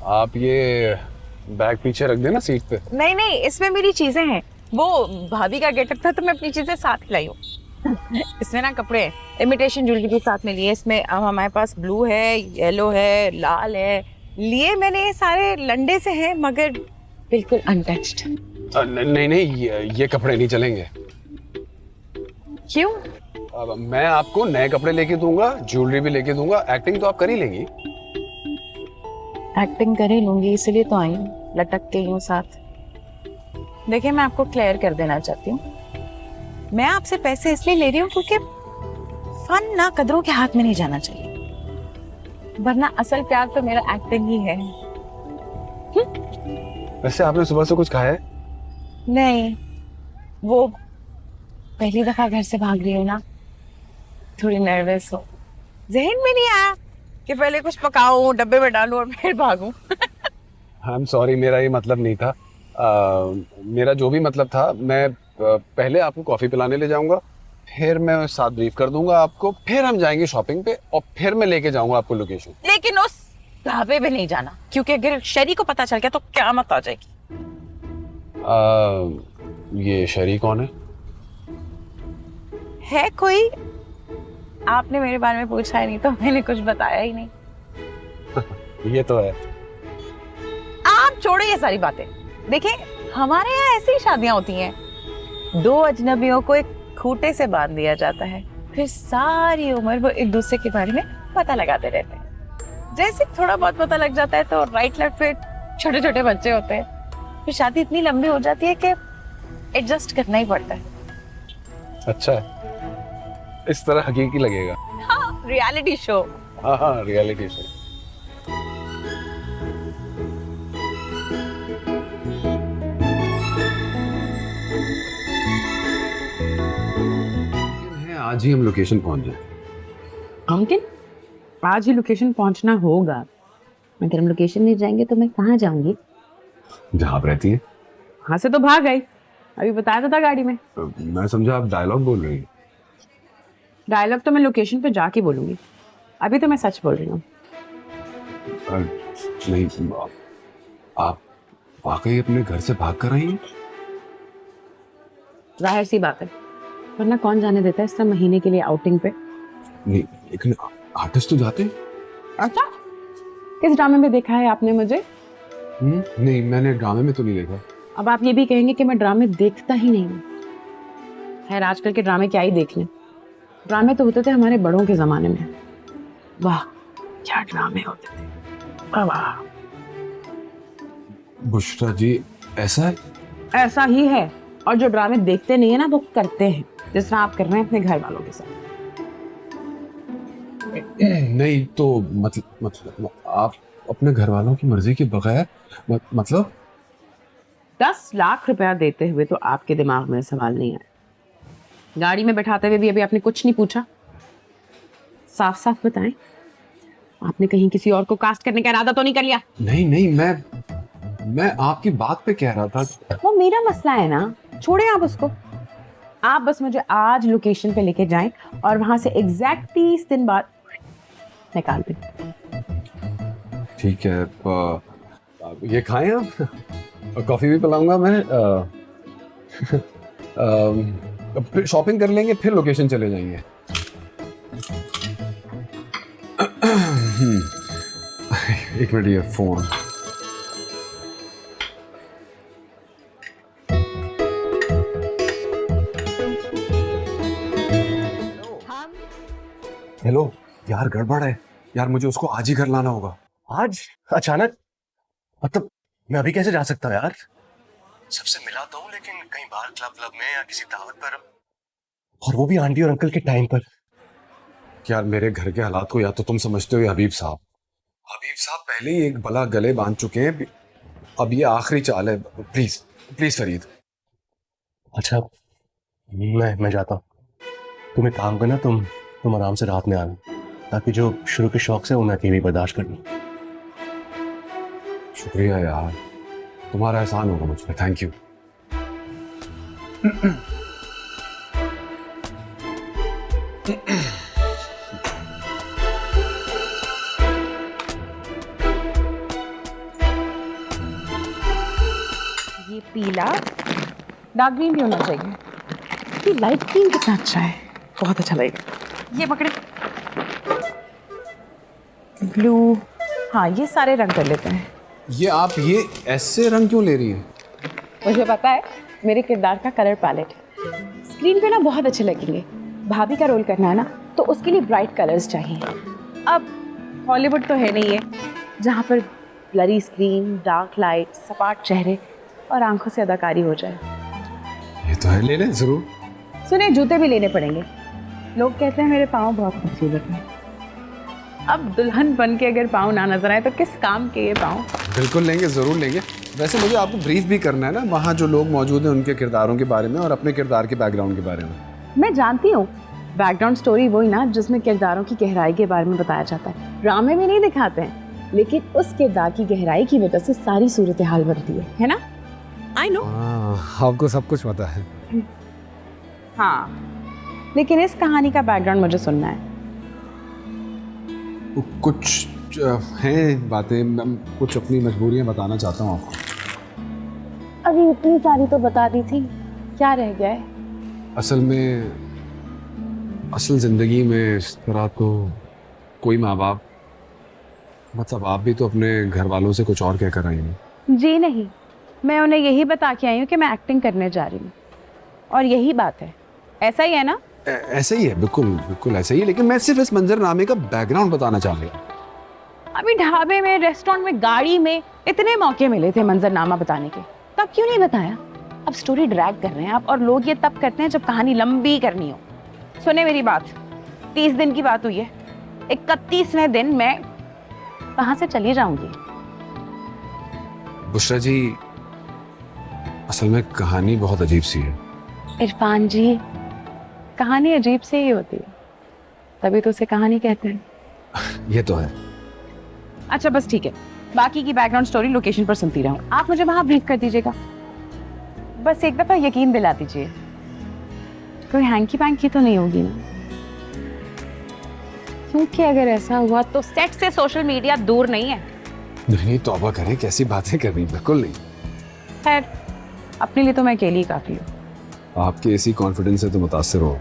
आप ये बैग पीछे रख देना सीट पे। नहीं नहीं, इसमें मेरी चीजें हैं। वो भाभी का गेटअप था तो मैं अपनी चीजें साथ ही लाई हूँ। इसमें ना कपड़े हैं, इमिटेशन ज्वेलरी भी साथ में लिए। इसमें अब हमारे पास ब्लू है, येलो है, लाल है। लिए मैंने ये सारे लंडे से हैं मगर बिल्कुल अनटच्ड। नहीं नहीं, ये कपड़े नहीं चलेंगे। क्यों? अब मैं आपको नए कपड़े लेके दूंगा, ज्वेलरी भी लेके दूंगा। एक्टिंग तो आप कर ही लेंगी। एक्टिंग कर ही लूंगी, इसलिए तो आई हूँ, लटक के यूं साथ। देखिए, मैं आपको क्लियर कर देना चाहती हूँ, मैं आपसे पैसे इसलिए ले रही हूँ क्योंकि फन ना कदरों के हाथ में नहीं जाना चाहिए, वरना असल प्यार तो मेरा एक्टिंग ही है। वैसे आपने सुबह से कुछ खाया है? नहीं, वो पहली दफा घर से भाग रही हूँ ना, थोड़ी नर्वस हो। जहन में नहीं आया कि पहले कुछ पकाऊं, डब्बे में डालूं और फिर भागूं। आई एम सॉरी, मेरा ये मतलब नहीं था। मेरा जो भी मतलब था, मैं पहले आपको कॉफी पिलाने ले जाऊंगा, फिर मैं साथ ब्रीफ कर दूंगा आपको, फिर हम जाएंगे शॉपिंग पे और फिर मैं लेके जाऊंगा आपको लोकेशन। लेकिन उस ढाबे पे नहीं जाना, क्योंकि अगर शरी को पता चल गया तो क़यामत आ जाएगी। ये शरी कौन है कोई? आपने मेरे बारे में पूछा ही नहीं तो मैंने कुछ बताया ही नहीं। है? ये तो है। आप छोड़ो ये सारी बातें। देखिए, हमारे यहाँ ऐसी ही शादियां होती हैं, दो अजनबियों को एक खूंटे से बांध दिया जाता है, फिर सारी उम्र वो एक दूसरे के बारे में पता लगाते रहते हैं। जैसे थोड़ा बहुत पता लग जाता है तो राइट लेफ्ट फिर छोटे छोटे बच्चे होते हैं, फिर शादी इतनी लंबी हो जाती है कि एडजस्ट करना ही पड़ता है। अच्छा है, इस तरह हकीकी लगेगा। हाँ, रियलिटी शो। हाँ हाँ, रियलिटी शो। आज ही हम लोकेशन पहुंच जाए। मुमकिन आज ही लोकेशन पहुंचना होगा। अगर हम लोकेशन नहीं जाएंगे तो मैं कहाँ जाऊंगी? जहाँ आप रहती है। वहां से तो भाग गई, अभी बताया तो था गाड़ी में। मैं समझा आप डायलॉग बोल रही हैं। डायलॉग तो मैं लोकेशन पे जाके बोलूंगी, अभी तो मैं सच बोल रही हूँ। नहीं, आप वाकई अपने घर से भाग कर आई हैं? जाहिर सी बात है, वरना कौन जाने देता है इस तरह महीने के लिए आउटिंग पे। नहीं, लेकिन आर्टिस्ट तो जाते हैं। अच्छा, किस ड्रामे में देखा है आपने मुझे? नहीं, मैंने ड्रामे में तो नहीं देखा। अब आप ये भी कहेंगे कि मैं ड्रामे देखता ही नहीं हूँ। खैर, आजकल के ड्रामे क्या ही देखने, ड्रामे तो होते थे हमारे बड़ों के जमाने में। वाह, क्या ड्रामे होते थे। वाह बुशरा जी, ऐसा है? ऐसा ही है, और जो ड्रामे देखते नहीं है ना वो करते हैं, जिस तरह आप कर रहे हैं अपने घर वालों के साथ। नहीं तो मतलब आप अपने घर वालों की मर्जी के बगैर मतलब 10 लाख रुपया देते हुए तो आपके दिमाग में सवाल नहीं आया? गाड़ी में बैठाते हुए भी अभी आपने कुछ नहीं पूछा? साफ साफ बताएं, आपने कहीं किसी और को कास्ट करने का इरादा तो नहीं कर लिया? नहीं नहीं, मैं आपकी बात पे कह रहा था। वो मेरा मसला है ना, छोड़े आप उसको। आप बस मुझे आज लोकेशन पे लेके जाएं और वहां से एग्जैक्ट 30 दिन बाद निकाल दें। ठीक है, ये खाएं आप, कॉफी भी पिलाऊंगा मैं। फिर शॉपिंग कर लेंगे, फिर लोकेशन चले जाएंगे। एक मिनट, ये फोन। हेलो यार, गड़बड़ है यार, मुझे उसको आज ही घर लाना होगा। आज अचानक? मतलब मैं अभी कैसे जा सकता हूँ यार? सबसे मिला तो हूँ, लेकिन कहीं बाहर क्लब में या किसी दावत पर, और वो भी आंटी और अंकल के टाइम पर। यार, मेरे घर के हालात को या तो तुम समझते हो या हबीब साहब पहले ही एक बला गले बांध चुके हैं, अब ये आखिरी चाल है। Please please Farid. अच्छा, मैं जाता हूँ। तुम एक काम करना, तुम आराम से रात में आना, ताकि जो शुरू के शौक से वो मैं अकेले बर्दाश्त कर लूँ। शुक्रिया यार, तुम्हारा एहसान होगा मुझ पर। Thank you. पीला, डार्क ग्रीन भी होना चाहिए। ये लाइट ग्रीन कितना अच्छा है, बहुत अच्छा लगेगा। ये पकड़े, ब्लू, हाँ ये सारे रंग कर लेते हैं। ये आप ये ऐसे रंग क्यों ले रही हैं? मुझे पता है मेरे किरदार का कलर पैलेट स्क्रीन पे ना बहुत अच्छे लगेंगे। भाभी का रोल करना है ना, तो उसके लिए ब्राइट कलर्स चाहिए। अब हॉलीवुड तो है नहीं है जहाँ पर ब्लरी स्क्रीन, डार्क लाइट, सपाट चेहरे और आंखों से अदाकारी हो जाए। ये तो है, ले लें जरूर। सुने, जूते भी लेने पड़ेंगे। लोग कहते हैं मेरे पाँव बहुत खूबसूरत हैं। अब दुल्हन बन के अगर पाँव ना नजर आए तो किस काम के ये पाँव। बिल्कुल लेंगे, जरूर लेंगे। वैसे मुझे आपको ब्रीफ भी करना है ना वहाँ जो लोग मौजूद हैं उनके किरदारों के बारे में और अपने किरदार के बैकग्राउंड के बारे में। मैं जानती हूँ, बैकग्राउंड स्टोरी वही ना जिसमें किरदारों की गहराई के बारे में बताया जाता है। ड्रामे में नहीं दिखाते हैं, लेकिन उस किरदार की गहराई की वजह से सारी सूरत हाल बनती है ना? I know. आपको सब कुछ पता है। हाँ, लेकिन इस कहानी का बैकग्राउंड मुझे सुनना है। कुछ हैं बातें, मैं कुछ अपनी मजबूरियां बताना चाहता हूँ आपको। अभी इतनी सारी तो बता दी थी, क्या रह गया है? असल जिंदगी में इस तरह तो कोई माँ बाप, मतलब आप भी तो अपने घर वालों से कुछ और कहकर आई हैं। जी नहीं, मैं उन्हें यही बता के आई हूँ कि मैं एक्टिंग करने जा रही हूँ, और यही बात है। ऐसा ही है ना? ऐसा ही है, बिल्कुल बिल्कुल ऐसा ही है, लेकिन मैं सिर्फ इस मंजरनामे का बैकग्राउंड बताना चाह रहा हूँ। अभी ढाबे में, रेस्टोरेंट में, गाड़ी में इतने मौके मिले थे मंजरनामा बताने के, तब क्यों नहीं बताया? अब स्टोरी ड्रैग कर रहे हैं आप, और लोग ये तब करते हैं जब कहानी लंबी करनी हो। सुने मेरी बात, 30 दिन की बात हुई है, 31वें दिन मैं कहाँ से चली जाऊंगी? बुशरा जी, असल में कहानी बहुत अजीब सी है। इरफान जी, कहानी अजीब से ही होती है, तभी तो उसे कहानी कहते हैं। ये तो है। अच्छा बस ठीक है, बाकी की बैकग्राउंड स्टोरी लोकेशन पर सुनती रहूं, आप मुझे वहां ब्रीफ कर दीजिएगा। बस एक दफा यकीन दिला दीजिए, कोई हैंकी पैंकी तो नहीं होगी ना? क्योंकि अगर ऐसा हुआ तो सेट से सोशल मीडिया दूर नहीं है। नहीं, तौबा करें, कैसी बातें कर रही, बिल्कुल नहीं। खैर, अपने लिए तो मैं अकेली काफी हूँ। आपके इसी कॉन्फिडेंस से तो मुतासिर हो।